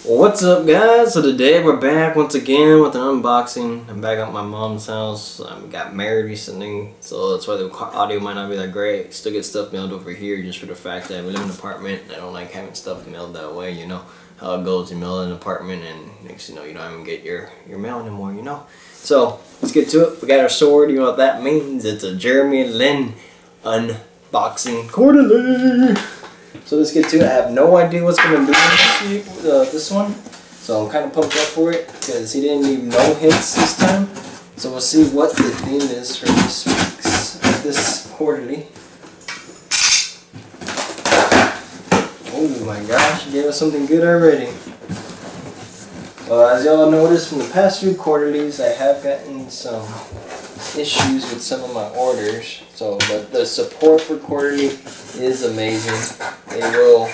What's up, guys? So today we're back once again with an unboxing. I'm back at my mom's house. Got married recently, so that's why the audio might not be that great. Still get stuff mailed over here just for the fact that we live in an apartment. I don't like having stuff mailed that way, you know how it goes. You mail in an apartment and next you know you don't even get your mail anymore, you know. So let's get to it. We got our sword. You know what that means? It's a Jeremy Lin unboxing quarterly. So let's get to it. I have no idea what's going to do this one. So I'm kind of pumped up for it because he didn't leave no hints this time. So we'll see what the theme is for this quarterly. Oh my gosh, he gave us something good already. Well, as y'all noticed from the past few quarterlies, I have gotten some issues with some of my orders. So, but the support for quarterly is amazing. They will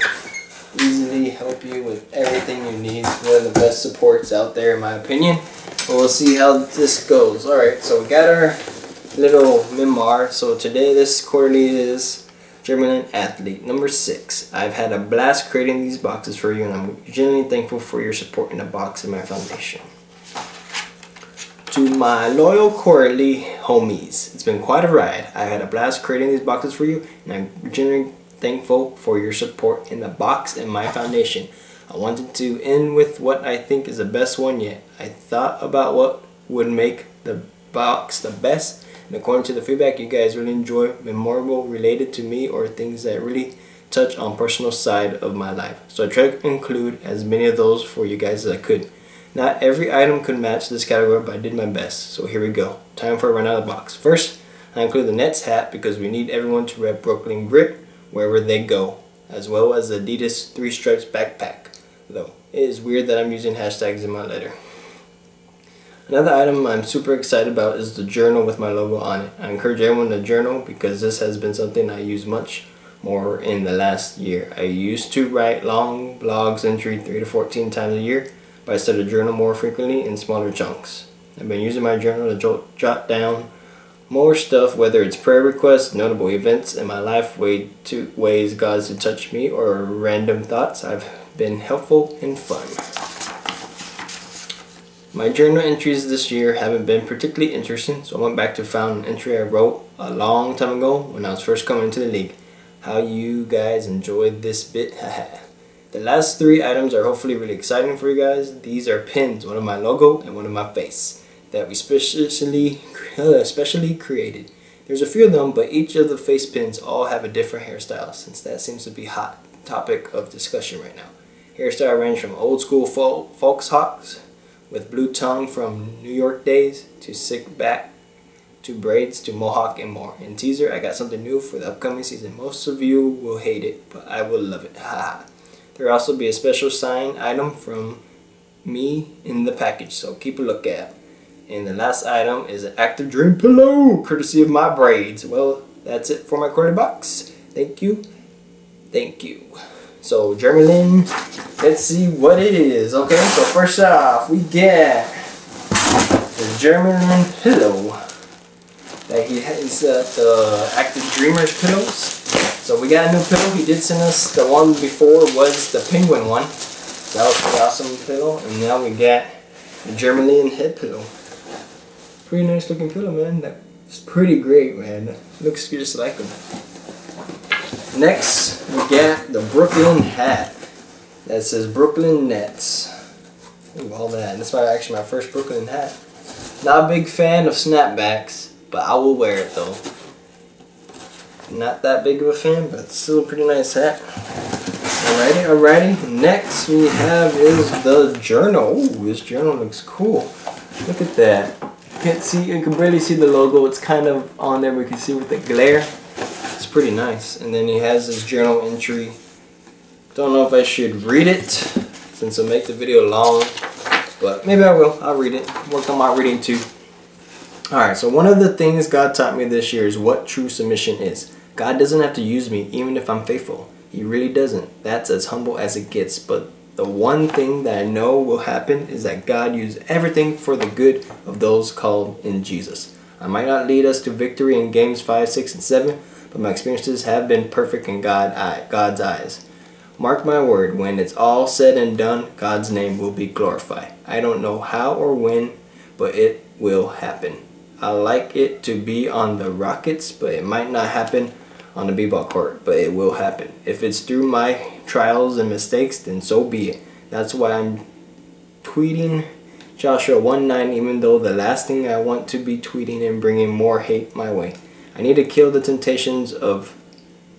easily help you with everything you need. One of the best supports out there, in my opinion. But we'll see how this goes. Alright, so we got our little memoir. So today, this quarterly is German Athlete number 6. I've had a blast creating these boxes for you, and I'm genuinely thankful for your support in the box and my foundation. To my loyal quarterly homies, it's been quite a ride. I had a blast creating these boxes for you, and I'm genuinely thankful for your support in the box and my foundation. I wanted to end with what I think is the best one yet. I thought about what would make the box the best, and according to the feedback, you guys really enjoy memorable related to me or things that really touch on personal side of my life. So I tried to include as many of those for you guys as I could. Not every item could match this category, but I did my best. So here we go. Time for a run out of the box. First, I include the Nets hat because we need everyone to rep Brooklyn Grit wherever they go, as well as the Adidas 3 Stripes backpack, though it is weird that I'm using hashtags in my letter. Another item I'm super excited about is the journal with my logo on it. I encourage everyone to journal because this has been something I use much more in the last year. I used to write long blogs entry 3 to 14 times a year, but I started to journal more frequently in smaller chunks. I've been using my journal to jot down more stuff, whether it's prayer requests, notable events in my life, ways God to touch me, or random thoughts. I've been helpful and fun. My journal entries this year haven't been particularly interesting, so I went back to found an entry I wrote a long time ago when I was first coming into the league. How you guys enjoyed this bit? The last 3 items are hopefully really exciting for you guys. These are pins, one of my logo and one of my face, that we specially created. There's a few of them, but each of the face pins all have a different hairstyle, since that seems to be a hot topic of discussion right now. Hairstyle range from old school folks hawks with blue tongue from New York days to sick back to braids to mohawk and more. In teaser, I got something new for the upcoming season. Most of you will hate it, but I will love it. Haha. There will also be a special signed item from me in the package, so keep a look at. And the last item is an Active Dream pillow, courtesy of my braids. Well, that's it for my quarterly box. Thank you. Thank you. So, Jeremy Lin, let's see what it is. Okay, so first off, we get the Jeremy Lin pillow. That he has the Active Dreamers pillows. So we got a new pillow. He did send us the one before was the penguin one. That was an awesome pillow. And now we got the Jeremy Lin head pillow. Pretty nice looking pillow, man. That's pretty great, man. Looks just like him. Next, we got the Brooklyn hat that says Brooklyn Nets. Ooh, all that. That's actually my first Brooklyn hat. Not a big fan of snapbacks, but I will wear it though. Not that big of a fan, but still a pretty nice hat. Alrighty. Next we have is the journal. Ooh, this journal looks cool. Look at that. You can barely see the logo. It's kind of on there. We can see with the glare. It's pretty nice. And then he has his journal entry. Don't know if I should read it since it'll make the video long, but maybe I will. I'll read it. Work on my reading too. Alright, so one of the things God taught me this year is what true submission is. God doesn't have to use me even if I'm faithful. He really doesn't. That's as humble as it gets. But the one thing that I know will happen is that God uses everything for the good of those called in Jesus. I might not lead us to victory in games 5, 6, and 7, but my experiences have been perfect in God's eyes. Mark my word, when it's all said and done, God's name will be glorified. I don't know how or when, but it will happen. I like it to be on the Rockets, but it might not happen on the b-ball court, but it will happen. If it's through my trials and mistakes, then so be it. That's why I'm tweeting Joshua 1:9, even though the last thing I want to be tweeting and bringing more hate my way. I need to kill the temptations of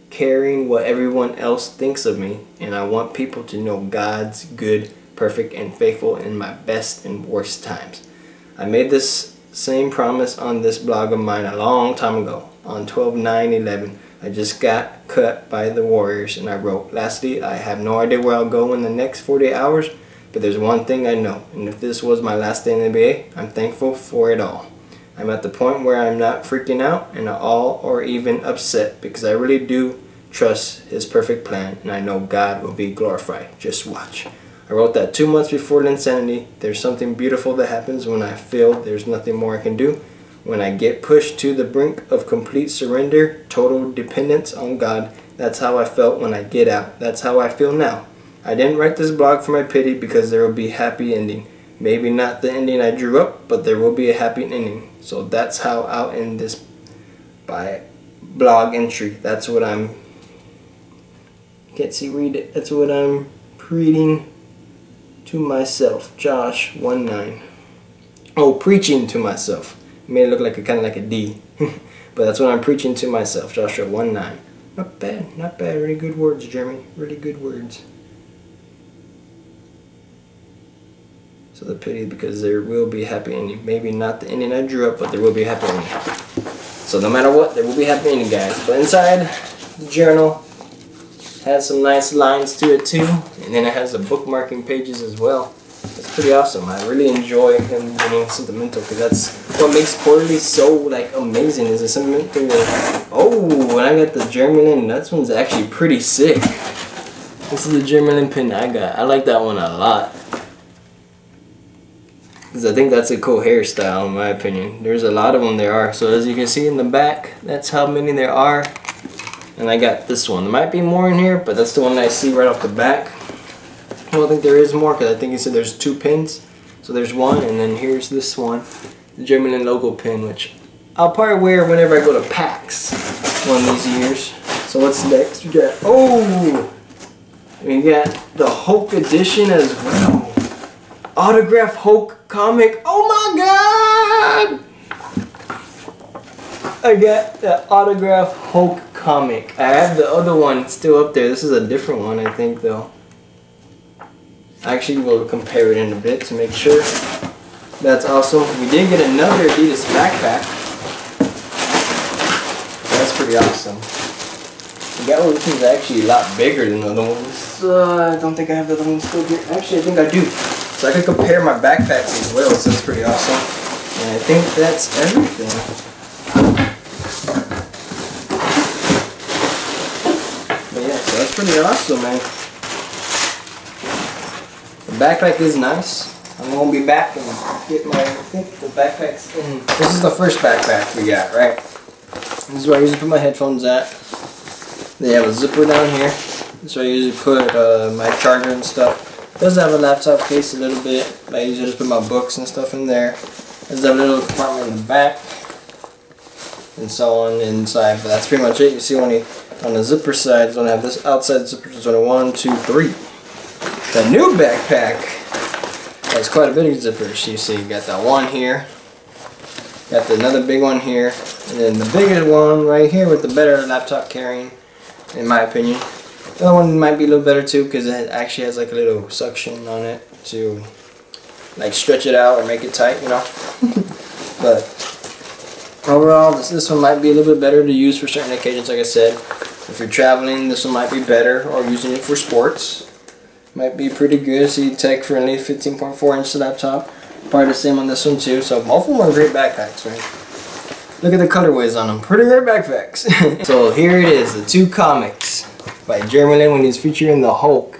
caring what everyone else thinks of me, and I want people to know God's good, perfect, and faithful in my best and worst times. I made this same promise on this blog of mine a long time ago. On 12/9/11, I just got cut by the Warriors, and I wrote, lastly, I have no idea where I'll go in the next 48 hours, but there's one thing I know, and if this was my last day in the NBA, I'm thankful for it all. I'm at the point where I'm not freaking out and all or even upset, because I really do trust His perfect plan, and I know God will be glorified. Just watch. I wrote that 2 months before the insanity. There's something beautiful that happens when I feel there's nothing more I can do. When I get pushed to the brink of complete surrender, total dependence on God. That's how I felt when I get out. That's how I feel now. I didn't write this blog for my pity, because there will be a happy ending. Maybe not the ending I drew up, but there will be a happy ending. So that's how I'll end this by blog entry. That's what I'm... Can't see, read it. That's what I'm reading to myself. Josh 1:9. Oh, preaching to myself. Made it look like kind of like a D. But that's what I'm preaching to myself. Joshua 1:9. Not bad, not bad. Really good words, Jeremy. Really good words. So the pity, because there will be a happy ending. Maybe not the ending I drew up, but there will be a happy ending. So no matter what, there will be a happy ending, guys. But inside the journal has some nice lines to it too, and then it has the bookmarking pages as well. It's pretty awesome. I really enjoy him being sentimental, because that's what makes quarterly so like amazing. Is the sentimental. Oh, and I got the Jeremy Lin. That one's actually pretty sick. This is the Jeremy Lin pin I got. I like that one a lot, because I think that's a cool hairstyle in my opinion. There's a lot of them there are. So as you can see in the back, that's how many there are. And I got this one. There might be more in here, but that's the one that I see right off the back. I don't think there is more, because I think he said there's 2 pins. So there's one, and then here's this one, the Jeremy Lin logo pin, which I'll probably wear whenever I go to PAX one of these years. So what's next? We got, oh, we got the Hulk edition as well. Autograph Hulk comic. Oh my God! I got the autograph Hulk comic. I have the other one still up there. This is a different one, I think, though. Actually, we'll compare it in a bit to make sure. That's awesome. We did get another Adidas backpack. That's pretty awesome. The guy one, this one's actually a lot bigger than the other ones. I don't think I have the other one still here. Actually, I think I do. So I can compare my backpacks as well, so that's pretty awesome. And I think that's everything. But yeah, so that's pretty awesome, man. The backpack is nice. I'm gonna be back and get my, I think the backpack's in. This is the first backpack we got, right? This is where I usually put my headphones at. They have a zipper down here. This is where I usually put my charger and stuff. It does have a laptop case a little bit. I usually just put my books and stuff in there. It does have a little compartment in the back. And so on inside. But that's pretty much it. You see on the zipper side, it's gonna have this outside zipper. It's only 1, 2, 3. The new backpack has quite a bit of zippers. You see, you got that one here, got another big one here, and then the bigger one right here with the better laptop carrying, in my opinion. The other one might be a little better too, because it actually has like a little suction on it to like stretch it out or make it tight, you know. But overall, this one might be a little bit better to use for certain occasions. Like I said, if you're traveling, this one might be better, or using it for sports. Might be pretty good. See, tech friendly, 15.4-inch laptop. Probably the same on this one too. So both of them are great backpacks, right? Look at the colorways on them. Pretty great backpacks. So here it is, the 2 comics by Jeremy Lin when he's featuring the Hulk.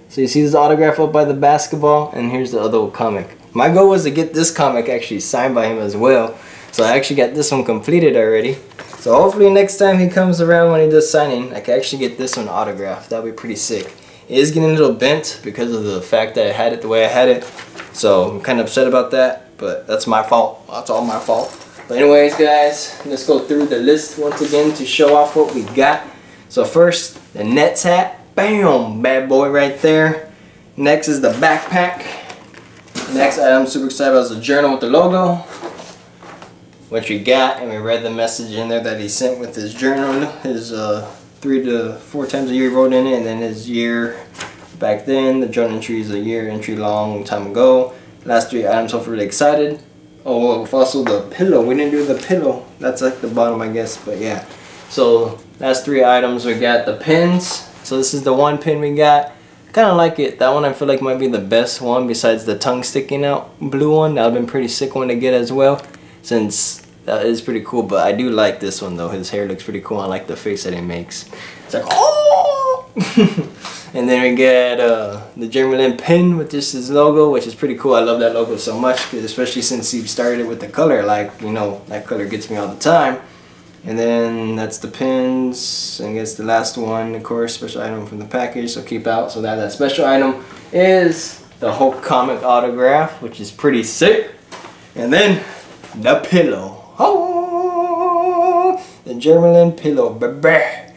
So you see this autograph up by the basketball, and here's the other comic. My goal was to get this comic actually signed by him as well. So I actually got this one completed already. So hopefully next time he comes around when he does signing, I can actually get this one autographed. That'll be pretty sick. It is getting a little bent because of the fact that I had it the way I had it. So I'm kind of upset about that, but that's my fault. That's all my fault. But anyways, guys, let's go through the list once again to show off what we got. So first, the Nets hat. Bam! Bad boy right there. Next is the backpack. Next item I'm super excited about is the journal with the logo, which we got, and we read the message in there that he sent with his journal, his 3 to 4 times a year he wrote in it, and then his year back then. The journal entry is a year entry long time ago. Last 3 items, hopefully really excited. Oh, also the pillow. We didn't do the pillow. That's like the bottom, I guess, but yeah. So last 3 items, we got the pins. So this is the one pin we got. I kind of like it. That one I feel like might be the best one besides the tongue sticking out blue one. That would have been pretty sick one to get as well, since that is pretty cool. But I do like this one though. His hair looks pretty cool. I like the face that he makes. It's like, oh! And then we get the German pin with just his logo, which is pretty cool. I love that logo so much, especially since he started it with the color. Like, you know, that color gets me all the time. And then that's the pins. And I guess the last one, of course, special item from the package, so keep out. So that special item is the Hulk comic autograph, which is pretty sick. And then the pillow. Oh, the German pillow, baby,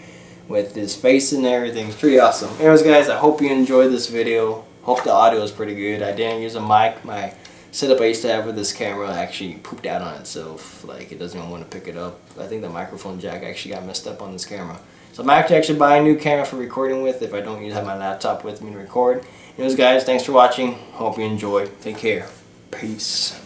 with his face and everything. It's pretty awesome. Anyways, guys, I hope you enjoyed this video. Hope the audio is pretty good. I didn't use a mic. My setup I used to have with this camera actually pooped out on itself. Like, it doesn't even want to pick it up. I think the microphone jack actually got messed up on this camera. So I might actually buy a new camera for recording with if I don't have my laptop with me to record. Anyways, guys, thanks for watching. Hope you enjoyed. Take care. Peace.